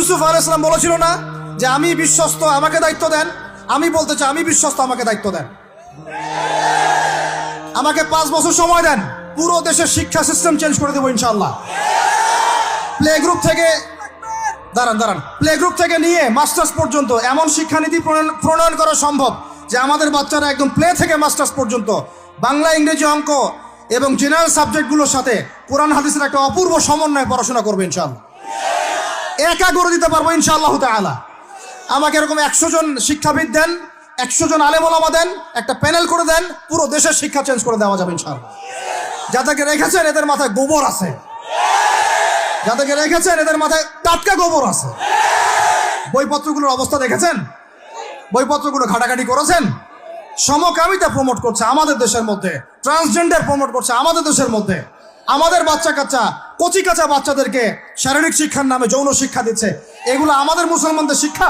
ইউসুফ আলাইহিস সালাম বলেছিল না যে আমি বিশ্বস্ত, আমাকে দায়িত্ব দেন? আমি বলতে চাই আমি বিশ্বস্ত, আমাকে দায়িত্ব দেন। আমাকে 5 বছর সময় দেন, পুরো দেশের শিক্ষা সিস্টেম চেঞ্জ করে দেবো ইনশাআল্লাহ। প্লে গ্রুপ থেকে প্লে গ্রুপ থেকে নিয়ে মাস্টার্স পর্যন্ত এমন শিক্ষানীতি প্রণয়ন করা সম্ভব যে আমাদের বাচ্চারা একদম প্লে থেকে মাস্টার্স পর্যন্ত বাংলা, ইংরেজি, অঙ্ক এবং জেনারেল সাবজেক্টগুলোর সাথে কোরআন হাদিসের একটা অপূর্ব সমন্বয়ে পড়াশোনা করবে ইনশাআল্লাহ। একা করে দিতে পারবো ইনশাআল্লাহ তাআলা। আমাকে এরকম 100 জন শিক্ষাবিদ দেন, 100 জন আলেম ওলামা দেন, একটা প্যানেল করে দেন, পুরো দেশের শিক্ষা চেঞ্জ করে দেওয়া যাবে ইনশাআল্লাহ। যাদেরকে রেখেছেন এদের মাথায় গোবর আছে, যাদেরকে রেখেছেন এদের মাথায় টাটকা গোবর আছে। বইপত্রগুলোর অবস্থা দেখেছেন? বইপত্রগুলো ঘাটাঘাটি করেছেন? সমকামিতা প্রমোট করছে আমাদের দেশের মধ্যে, ট্রান্সজেন্ডার প্রমোট করছে আমাদের দেশের মধ্যে, আমাদের বাচ্চা কাচ্চা কচি কাঁচা বাচ্চাদেরকে শারীরিক শিক্ষার নামে যৌন শিক্ষা দিচ্ছে। এগুলো আমাদের মুসলমানদের শিক্ষা?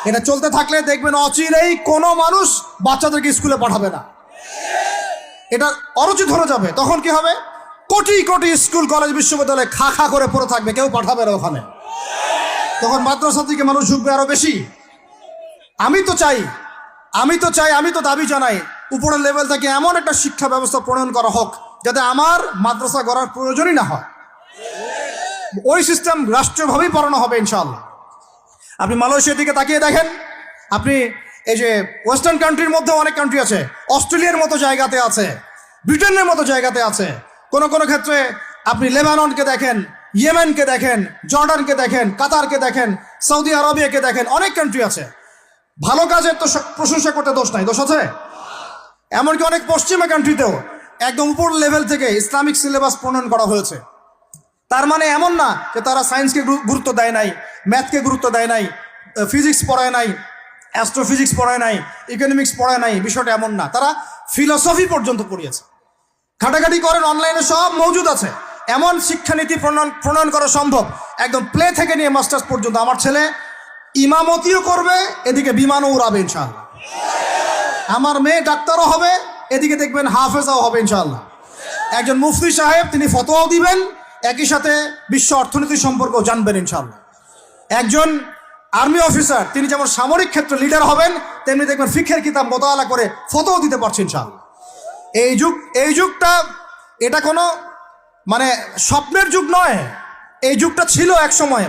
এটা চলতে থাকলে দেখবেন অচিরেই কোনো মানুষ বাচ্চাদেরকে স্কুলে পাঠাবে না, এটা অরুচি ধরে যাবে। তখন কি হবে? কোটি কোটি স্কুল, কলেজ, বিশ্ববিদ্যালয়ে খা খা করে পড়ে থাকবে, কেউ পাঠাবে না ওখানে। তখন মাদ্রাসা থেকে মানুষ ঝুঁকবে আরো বেশি। আমি তো দাবি জানাই উপরের লেভেল থেকে এমন একটা শিক্ষা ব্যবস্থা প্রণয়ন করা হোক যাতে আমার মাদ্রাসা গড়ার প্রয়োজনই না হয়। ওই সিস্টেম রাষ্ট্রীয়ভাবেই পড়ানো হবে ইনশাআল্লাহ। আপনি মালয়েশিয়ার দিকে তাকিয়ে দেখেন, আপনি এই যে ওয়েস্টার্ন কান্ট্রির মধ্যে অনেক কান্ট্রি আছে, অস্ট্রেলিয়ার মতো জায়গাতে আছে, ব্রিটেনের মতো জায়গাতে আছে, কোনো কোনো ক্ষেত্রে আপনি লেবাননকে দেখেন, ইয়েমেনকে দেখেন, জর্ডানকে দেখেন, কাতারকে দেখেন, সৌদি আরবিয়াকে দেখেন, অনেক কান্ট্রি আছে। ভালো কাজের তো প্রশংসা করতে দোষ নাই, দোষ আছে? এমনকি অনেক পশ্চিমা কান্ট্রিতেও একদম উপর লেভেল থেকে ইসলামিক সিলেবাস প্রণয়ন করা হয়েছে। তার মানে এমন না যে তারা সায়েন্সকে গুরুত্ব দেয় নাই, ম্যাথকে গুরুত্ব দেয় নাই, ফিজিক্স পড়ায় নাই, অ্যাস্ট্রোফিজিক্স পড়ায় নাই, ইকোনমিক্স পড়ায় নাই, বিষয়টা এমন না। তারা ফিলসফি পর্যন্ত পড়িয়েছে। ঘাটাঘাটি করেন, অনলাইনে সব মজুদ আছে। এমন শিক্ষানীতি প্রণয়ন করা সম্ভব একদম প্লে থেকে নিয়ে মাস্টার্স পর্যন্ত। আমার ছেলে ইমামতিও করবে, এদিকে বিমানও উড়াবে ইনশাআল্লাহ। আমার মেয়ে ডাক্তারও হবে, এদিকে দেখবেন হাফেজাও হবে ইনশাআল্লাহ। একজন মুফতি সাহেব, তিনি ফতোয়াও দিবেন, একই সাথে বিশ্ব অর্থনীতি সম্পর্কেও জানবেন ইনশাআল্লাহ। একজন আর্মি অফিসার, তিনি যেমন সামরিক ক্ষেত্রে লিডার হবেন, তেমনি দেখবেন ফিকহের কিতাব মোতালা করে ফতোয়া দিতে পারছেন ইনশাআল্লাহ। এই যুগটা এটা কোনো মানে স্বপ্নের যুগ নয়, এই যুগটা ছিল এক সময়।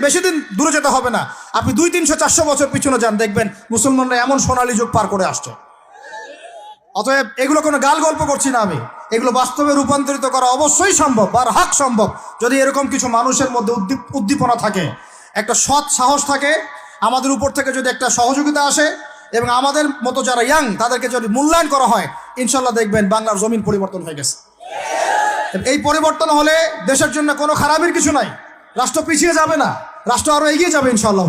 বেশি দিন দূরে যেতে হবে না, আপনি 200-300-400 বছর পিছনে যান, দেখবেন মুসলমানরা এমন সোনালী যুগ পার করে আসছে। অতএব এগুলো কোনো গাল গল্প করছি না আমি, এগুলো বাস্তবে রূপান্তরিত করা অবশ্যই সম্ভব, আর হাক সম্ভব, যদি এরকম কিছু মানুষের মধ্যে উদ্দীপনা থাকে, একটা সৎ সাহস থাকে, আমাদের উপর থেকে যদি একটা সহযোগিতা আসে এবং আমাদের মতো যারা ইয়াং তাদেরকে যদি মূল্যায়ন করা হয়, ইনশাল্লাহ দেখবেন বাংলার জমিন পরিবর্তন হয়ে গেছে। এই পরিবর্তন হলে দেশের জন্য কোনো খারাপের কিছু নাই, রাষ্ট্র পিছিয়ে যাবে না, রাষ্ট্র আরো এগিয়ে যাবে ইনশাআল্লাহ।